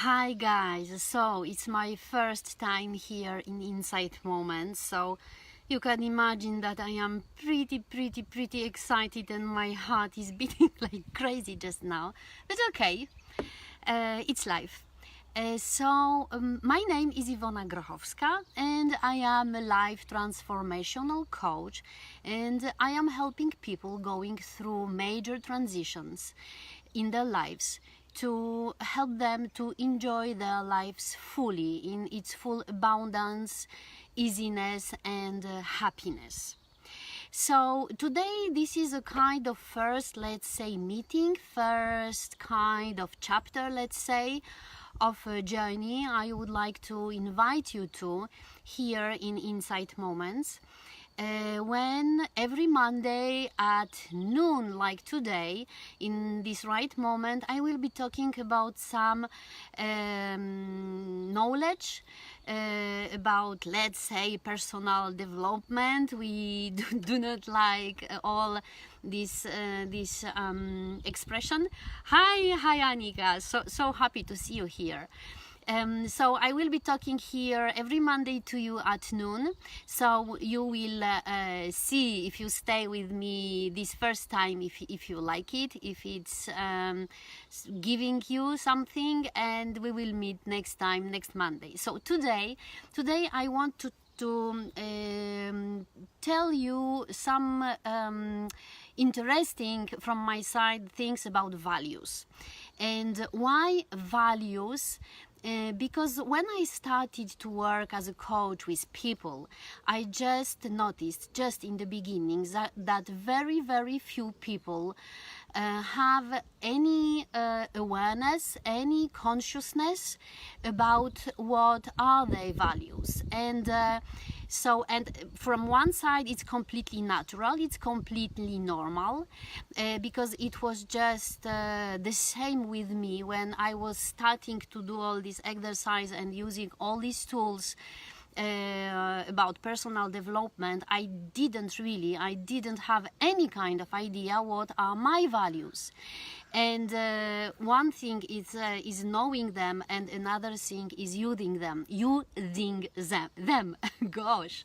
Hi guys, so it's my first time here in Insight Moments, so you can imagine that I am pretty excited and my heart is beating like crazy just now, but okay, it's life. My name is Iwona Grochowska and I am a life transformational coach, and I am helping people going through major transitions in their lives to help them to enjoy their lives fully in its full abundance, easiness and happiness. So today this is a kind of first, let's say, meeting, first kind of chapter, let's say, of a journey I would like to invite you to here in Insight Moments. When every Monday at noon, like today, in this right moment, I will be talking about some knowledge about, let's say, personal development. We do not like all this expression. Hi Annika, so happy to see you here. So I will be talking here every Monday to you at noon, so you will see, if you stay with me this first time, if you like it, if it's giving you something, and we will meet next time, next Monday. So today I want to tell you some interesting from my side things about values. And why values? Because when I started to work as a coach with people, I just noticed, just in the beginning, that very few people have any awareness, any consciousness about what are their values. And from one side it's completely natural, it's completely normal, because it was just the same with me when I was starting to do all this exercise and using all these tools about personal development. I didn't have any kind of idea what are my values. And one thing is knowing them, and another thing is using them. Gosh.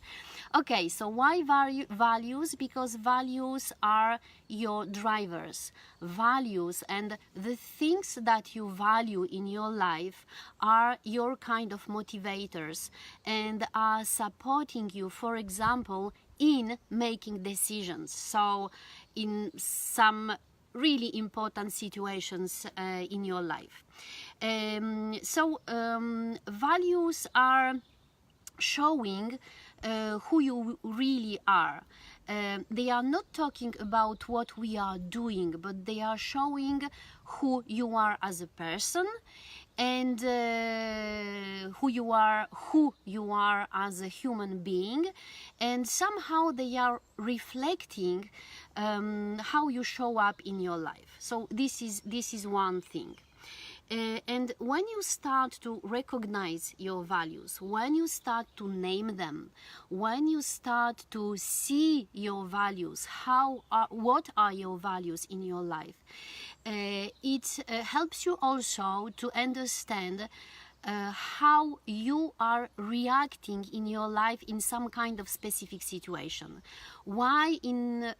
Okay, so why values? Because values are your drivers. Values and the things that you value in your life are your kind of motivators and are supporting you, for example, in making decisions. So in some really important situations in your life. Values are showing who you really are. They are not talking about what we are doing, but they are showing who you are as a person, and who you are as a human being, and somehow they are reflecting how you show up in your life. So this is one thing. And when you start to recognize your values, when you start to name them, when you start to see your values, what are your values in your life, it helps you also to understand how you are reacting in your life in some kind of specific situation. Why in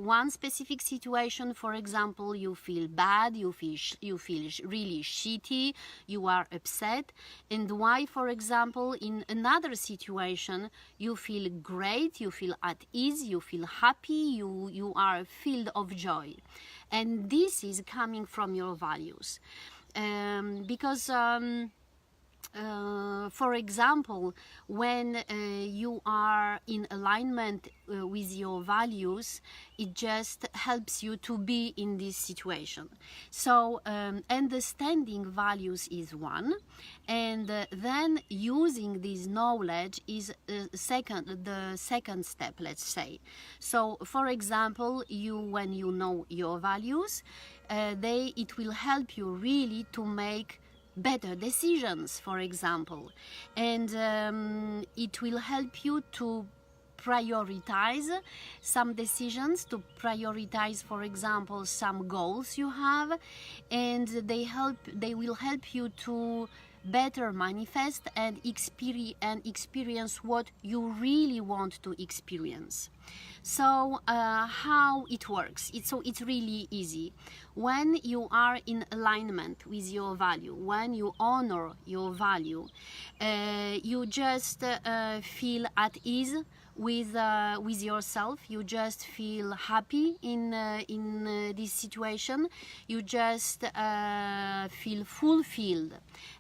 one specific situation, for example, you feel bad, you feel really shitty, you are upset, and why, for example, in another situation you feel great, you feel at ease, you feel happy, you are filled of joy. And this is coming from your values. Because for example, when you are in alignment with your values, it just helps you to be in this situation. So understanding values is one, and then using this knowledge is the second step, let's say. So for example, when you know your values, it will help you really to make better decisions, for example, and it will help you to prioritize some decisions, to prioritize, for example, some goals you have, and they will help you to better manifest and experience what you really want to experience. So how it works, it's really easy. When you are in alignment with your value, when you honor your value, you just feel at ease with yourself. You just feel happy in this situation. You just feel fulfilled.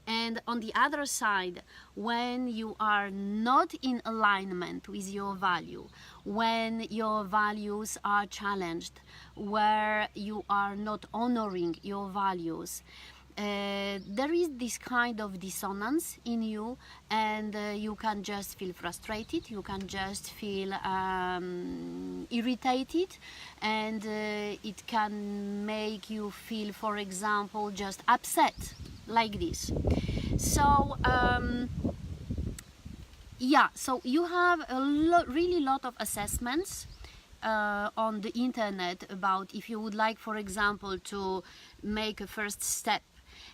And on the other side, when you are not in alignment with your value, when your values are challenged, where you are not honoring your values, there is this kind of dissonance in you, and you can just feel frustrated, you can just feel irritated, and it can make you feel, for example, just upset, like this. So yeah, so you have a really lot of assessments on the internet about if you would like, for example, to make a first step,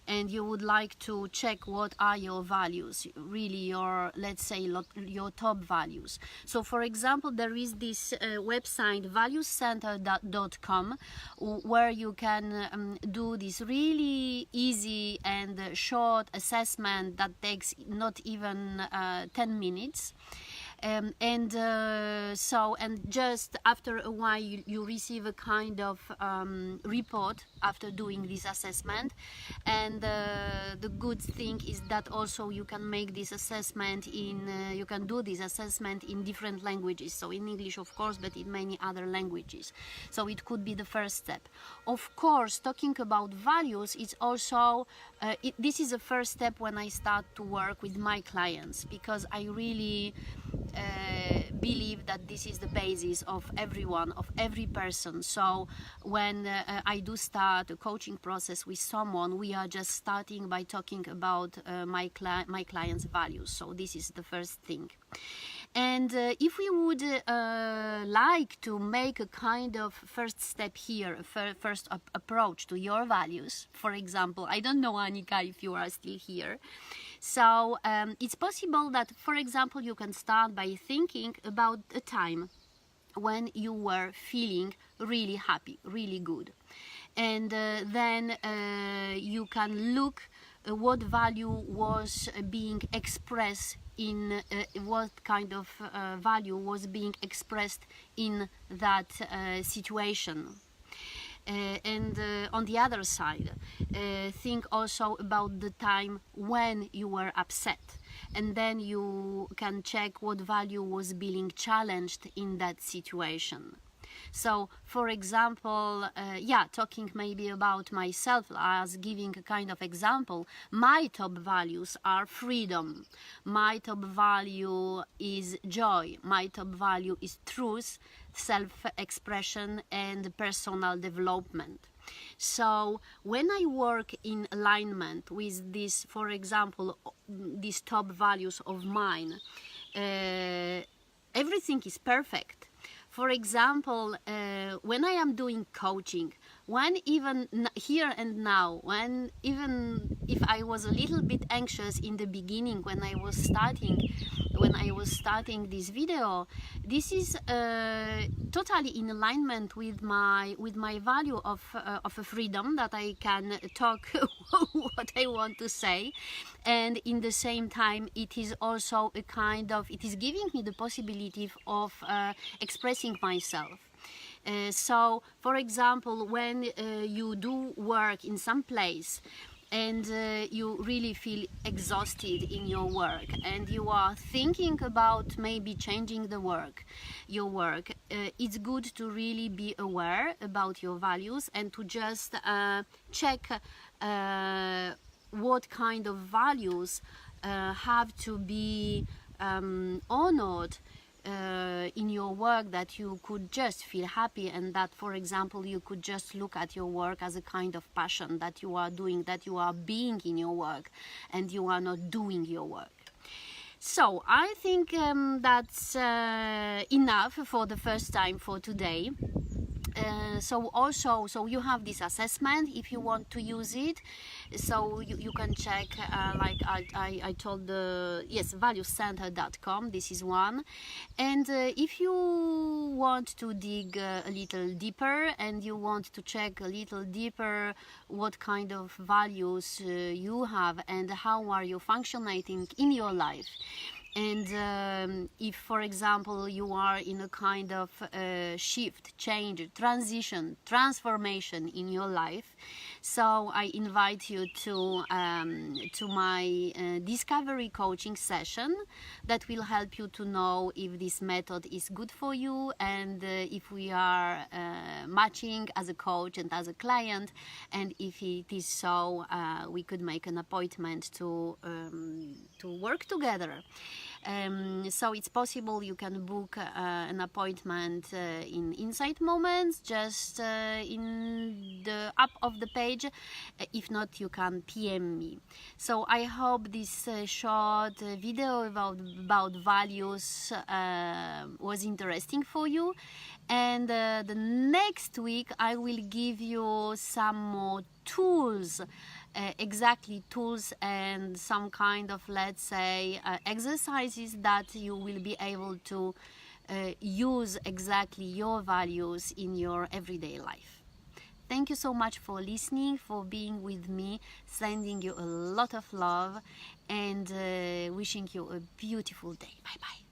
and you would like to check what are your values, really your, let's say, your top values. So for example, there is this website valuecenter.com, where you can do this really easy and short assessment that takes not even 10 minutes. And just after a while you receive a kind of report after doing this assessment. And the good thing is that also you can make this assessment you can do this assessment in different languages, so in English of course, but in many other languages. So it could be the first step. Of course, talking about values, it's also this is the first step when I start to work with my clients, because I really believe that this is the basis of everyone, of every person. So when I do start a coaching process with someone, we are just starting by talking about my client's values. So this is the first thing. And if we would like to make a kind of first step here, first approach to your values, for example, I don't know, Annika, if you are still here. So it's possible that, for example, you can start by thinking about a time when you were feeling really happy, really good. And then you can look what value was being expressed in what kind of value was being expressed in that situation. And on the other side, think also about the time when you were upset, and then you can check what value was being challenged in that situation. So, for example, talking maybe about myself as giving a kind of example, my top values are freedom, my top value is joy, my top value is truth, self-expression and personal development. So when I work in alignment with this, for example, these top values of mine, everything is perfect. For example, when I am doing coaching, when even here and now, when even if I was a little bit anxious in the beginning when I was starting this video, this is totally in alignment with my value of a freedom, that I can talk what I want to say, and in the same time it is also a kind of, it is giving me the possibility of expressing myself. So, for example, when you do work in some place and you really feel exhausted in your work and you are thinking about maybe changing your work, it's good to really be aware about your values and to just check what kind of values have to be honored in your work, that you could just feel happy, and that, for example, you could just look at your work as a kind of passion that you are doing, that you are being in your work and you are not doing your work. So I think that's enough for the first time for today. So you have this assessment if you want to use it, so you can check like I told the yes, valuecenter.com. This is one. And if you want to dig a little deeper and you want to check a little deeper what kind of values you have and how are you functioning in your life, and if, for example, you are in a kind of shift, change, transition, transformation in your life, so I invite you to my discovery coaching session that will help you to know if this method is good for you and if we are matching as a coach and as a client, and if it is so, we could make an appointment to work together. So it's possible you can book an appointment in Insight Moments, just in the up of the page. If not, you can PM me. So I hope this short video about values was interesting for you, and the next week I will give you some more tools, exactly tools and some kind of, let's say, exercises that you will be able to use exactly your values in your everyday life. Thank you so much for listening, for being with me, sending you a lot of love, and wishing you a beautiful day. Bye bye.